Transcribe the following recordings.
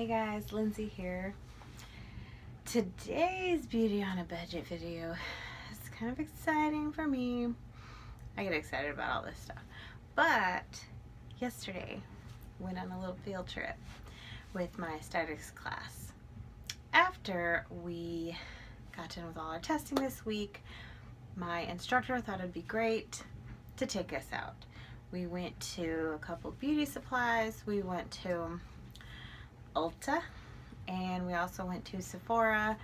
Hey guys, Lindsay here. Today's Beauty on a Budget video is kind of exciting for me. I get excited about all this stuff. But yesterday, went on a little field trip with my statistics class. After we got done with all our testing this week, my instructor thought it'd be great to take us out. We went to a couple beauty supplies. We went to Ulta, and we also went to Sephora,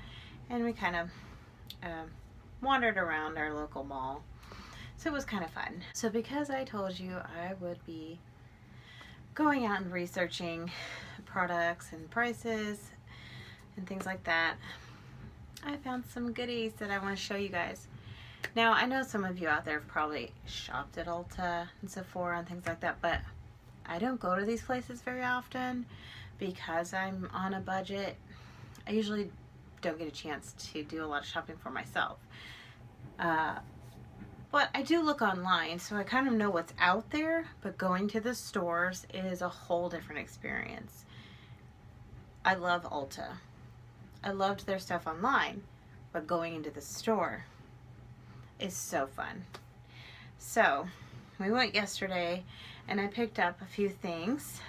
and we kind of wandered around our local mall. So it was kind of fun. So because I told you I would be going out and researching products and prices and things like that, I found some goodies that I want to show you guys. Now, I know some of you out there have probably shopped at Ulta and Sephora and things like that, but I don't go to these places very often because I'm on a budget. I usually don't get a chance to do a lot of shopping for myself. But I do look online, so I kind of know what's out there, but going to the stores is a whole different experience. I love Ulta. I loved their stuff online, but going into the store is so fun. So we went yesterday and I picked up a few things.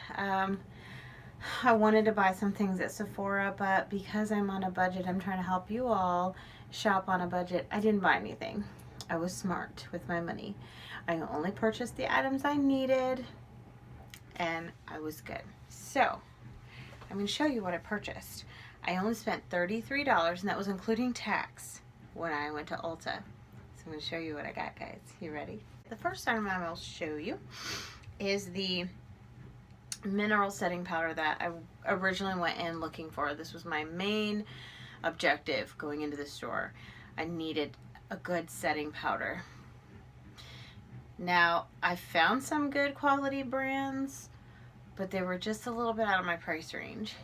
I wanted to buy some things at Sephora, but because I'm on a budget, I'm trying to help you all shop on a budget, I didn't buy anything. I was smart with my money. I only purchased the items I needed, and I was good. So I'm going to show you what I purchased. I only spent $33, and that was including tax when I went to Ulta. So I'm going to show you what I got, guys. You ready? The first item I will show you is the mineral setting powder that I originally went in looking for. This was my main objective going into the store. I needed a good setting powder. Now, I found some good quality brands, but they were just a little bit out of my price range.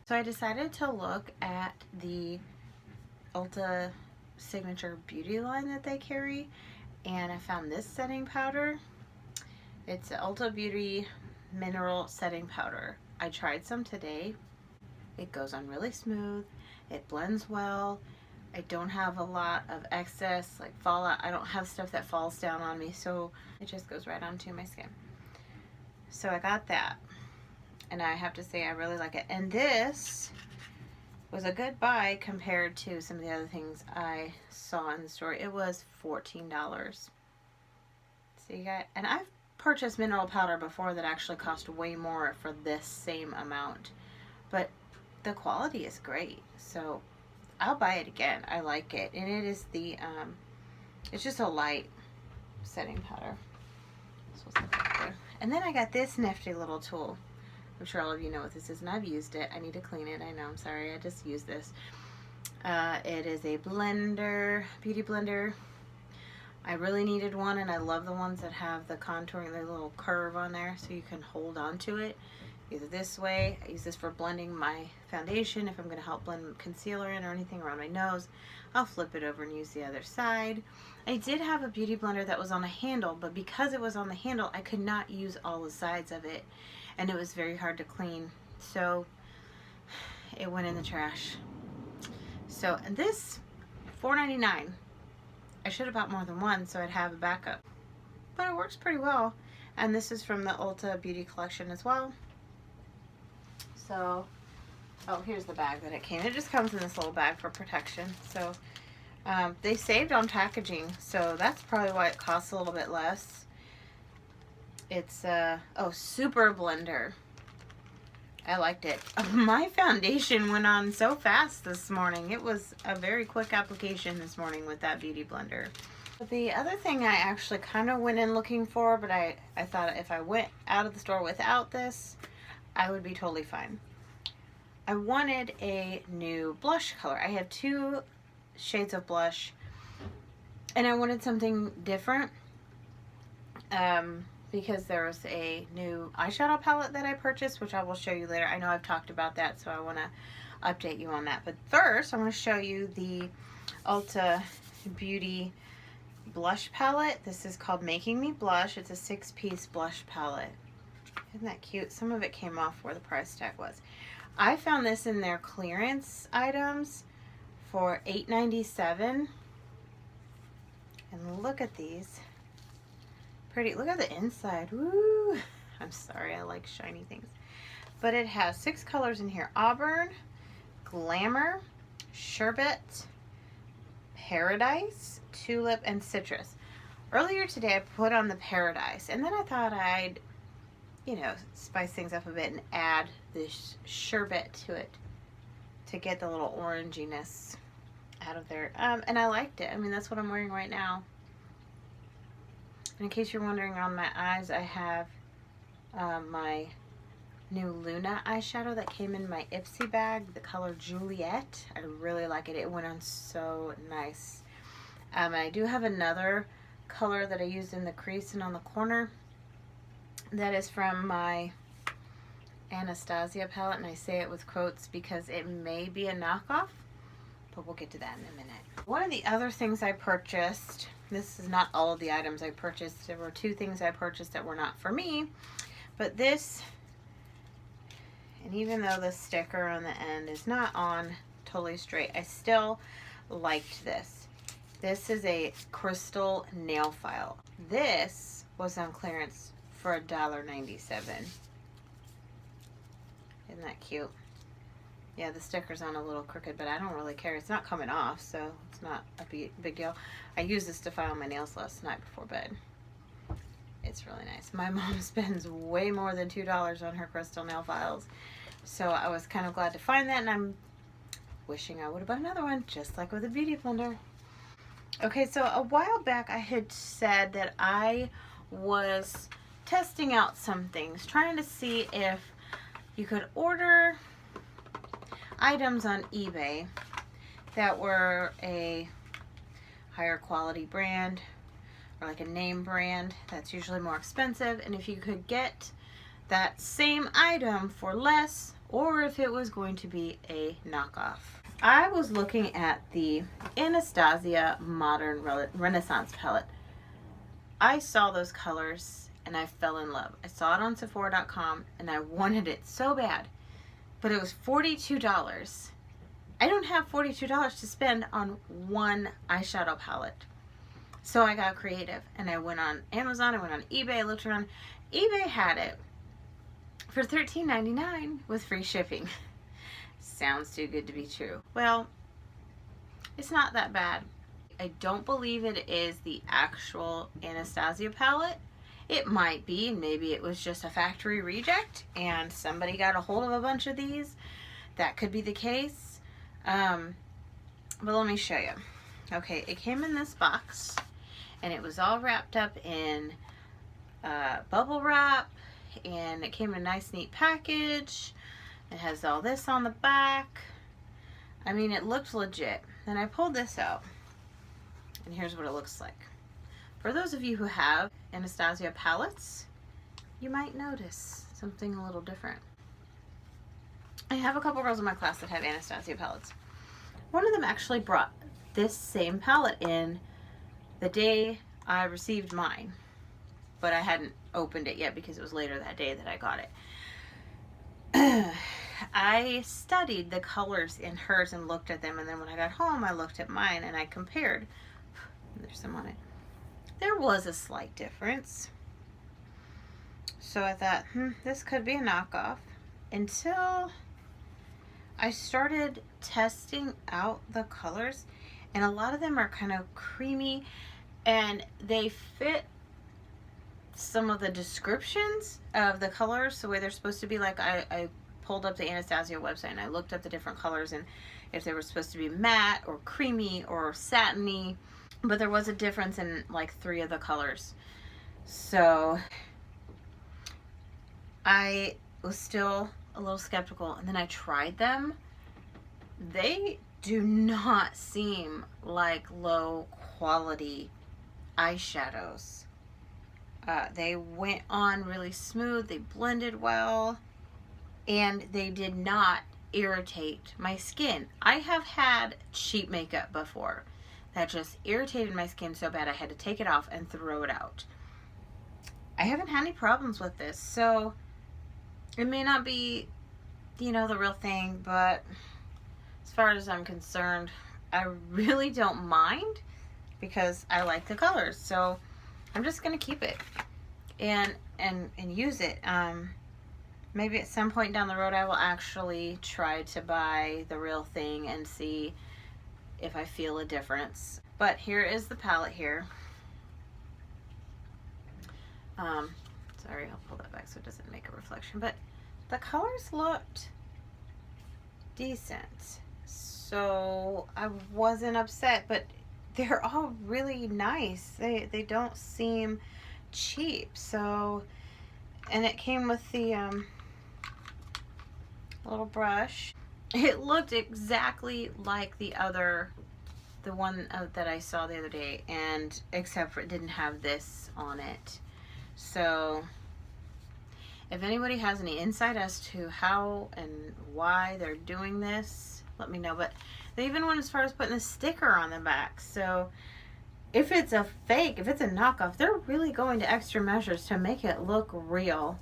So I decided to look at the Ulta Signature Beauty line that they carry, and I found this setting powder. It's Ulta Beauty Mineral Setting Powder. I tried some today. It goes on really smooth. It blends well. I don't have a lot of excess like fallout. I don't have stuff that falls down on me, so it just goes right onto my skin. So I got that, and I have to say I really like it. And this was a good buy compared to some of the other things I saw in the store. It was $14. So you got, and I've purchased mineral powder before that actually cost way more for this same amount, but the quality is great, so I'll buy it again. I like it, and it is the it's just a light setting powder. And then I got this nifty little tool. I'm sure all of you know what this is, and I've used it. I need to clean it. I know, I'm sorry, I just used this. It is a blender, beauty blender. I really needed one, and I love the ones that have the contouring, the little curve on there so you can hold on to it. Either this way, I use this for blending my foundation. If I'm going to help blend concealer in or anything around my nose, I'll flip it over and use the other side. I did have a beauty blender that was on a handle, but because it was on the handle, I could not use all the sides of it, and it was very hard to clean, so it went in the trash. So, and this, $4.99. I should have bought more than one so I'd have a backup, but it works pretty well. And this is from the Ulta Beauty collection as well. So, oh, here's the bag that it came. It just comes in this little bag for protection. So they saved on packaging, so that's probably why it costs a little bit less. It's oh, super blender. I liked it. My foundation went on so fast this morning. It was a very quick application this morning with that beauty blender. The other thing I actually kind of went in looking for, but I thought if I went out of the store without this, I would be totally fine. I wanted a new blush color. I have 2 shades of blush, and I wanted something different. Because there was a new eyeshadow palette that I purchased, which I will show you later. I know I've talked about that, so I want to update you on that. But first, I want to show you the Ulta Beauty blush palette. This is called Making Me Blush. It's a 6-piece blush palette. Isn't that cute? Some of it came off where the price tag was. I found this in their clearance items for $8.97. And look at these. Pretty. Look at the inside. Woo! I'm sorry, I like shiny things. But it has 6 colors in here. Auburn, Glamour, Sherbet, Paradise, Tulip, and Citrus. Earlier today I put on the Paradise, and then I thought I'd, you know, spice things up a bit and add this Sherbet to it to get the little oranginess out of there. And I liked it. I mean, that's what I'm wearing right now. And in case you're wondering, on my eyes I have my new Luna eyeshadow that came in my Ipsy bag, the color Juliet. I really like it. It went on so nice. I do have another color that I used in the crease and on the corner. That is from my Anastasia palette, and I say it with quotes because it may be a knockoff, but we'll get to that in a minute. One of the other things I purchased, this is not all of the items I purchased, there were 2 things I purchased that were not for me, but this, and even though the sticker on the end is not on totally straight, I still liked this. This is a crystal nail file. This was on clearance for $1.97. Isn't that cute? Yeah, the sticker's on a little crooked, but I don't really care. It's not coming off, so it's not a big deal. I used this to file my nails last night before bed. It's really nice. My mom spends way more than $2 on her crystal nail files, so I was kind of glad to find that, and I'm wishing I would have bought another one, just like with a beauty blender. Okay, so a while back I had said that I was testing out some things, trying to see if you could order items on eBay that were a higher quality brand or like a name brand that's usually more expensive, and if you could get that same item for less, or if it was going to be a knockoff. I was looking at the Anastasia Modern Renaissance palette. I saw those colors and I fell in love. I saw it on Sephora.com and I wanted it so bad, but it was $42. I don't have $42 to spend on one eyeshadow palette. So I got creative and I went on Amazon, I went on eBay, I looked around. eBay had it for $13.99 with free shipping. Sounds too good to be true. Well, it's not that bad. I don't believe it is the actual Anastasia palette. It might be, maybe it was just a factory reject and somebody got a hold of a bunch of these. That could be the case. But let me show you. Okay, it came in this box and it was all wrapped up in bubble wrap, and it came in a nice neat package. It has all this on the back. I mean, it looked legit. Then I pulled this out and here's what it looks like. For those of you who have Anastasia palettes, you might notice something a little different. I have a couple girls in my class that have Anastasia palettes. One of them actually brought this same palette in the day I received mine, but I hadn't opened it yet because it was later that day that I got it. I studied the colors in hers and looked at them, and then when I got home I looked at mine and I compared. There's some on it. There was a slight difference. So I thought, this could be a knockoff, until I started testing out the colors, and a lot of them are kind of creamy and they fit some of the descriptions of the colors the way they're supposed to be. Like I pulled up the Anastasia website and I looked up the different colors and if they were supposed to be matte or creamy or satiny, but there was a difference in like 3 of the colors. So I was still a little skeptical, and then I tried them. They do not seem like low quality eyeshadows. They went on really smooth, they blended well, and they did not irritate my skin. I have had cheap makeup before that just irritated my skin so bad I had to take it off and throw it out. I haven't had any problems with this, so It may not be, you know, the real thing, but as far as I'm concerned, I really don't mind because I like the colors. So I'm just gonna keep it and use it. Maybe at some point down the road I will actually try to buy the real thing and see if I feel a difference. But here is the palette here. Sorry, I'll pull that back so it doesn't make a reflection, but the colors looked decent, so I wasn't upset. But they're all really nice. They don't seem cheap. So, and it came with the little brush. It looked exactly like the one that I saw the other day, and except for it didn't have this on it. So if anybody has any insight as to how and why they're doing this, let me know. But they even went as far as putting a sticker on the back. So if it's a fake, if it's a knockoff, they're really going to extra measures to make it look real.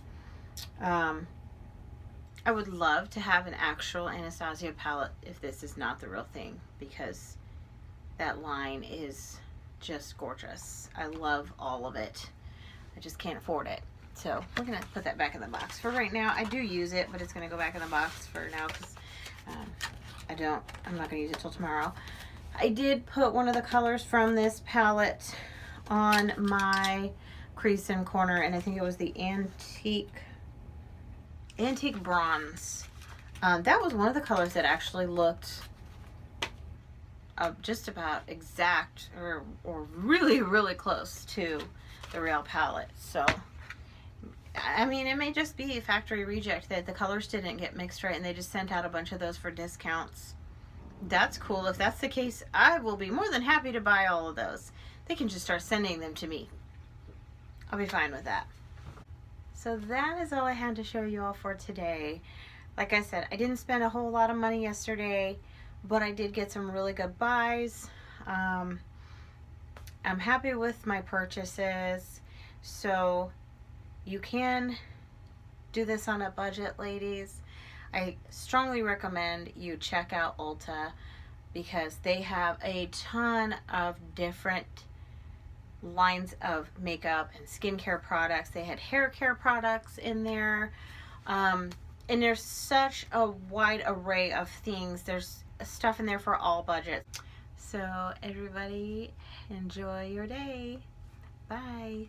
I would love to have an actual Anastasia palette if this is not the real thing, because that line is just gorgeous. I love all of it. I just can't afford it. So we're gonna put that back in the box for right now. I do use it, but it's gonna go back in the box for now because I'm not gonna use it till tomorrow. I did put one of the colors from this palette on my crease and corner, and I think it was the antique bronze. That was one of the colors that actually looked just about exact or really, really close to the real palette. So I mean, it may just be a factory reject that the colors didn't get mixed right and they just sent out a bunch of those for discounts. That's cool. If that's the case, I will be more than happy to buy all of those. They can just start sending them to me. I'll be fine with that. So that is all I had to show you all for today. Like I said, I didn't spend a whole lot of money yesterday, but I did get some really good buys. I'm happy with my purchases. So you can do this on a budget, ladies. I strongly recommend you check out Ulta because they have a ton of different lines of makeup and skincare products. They had hair care products in there. And there's such a wide array of things. There's stuff in there for all budgets. So everybody, enjoy your day. Bye.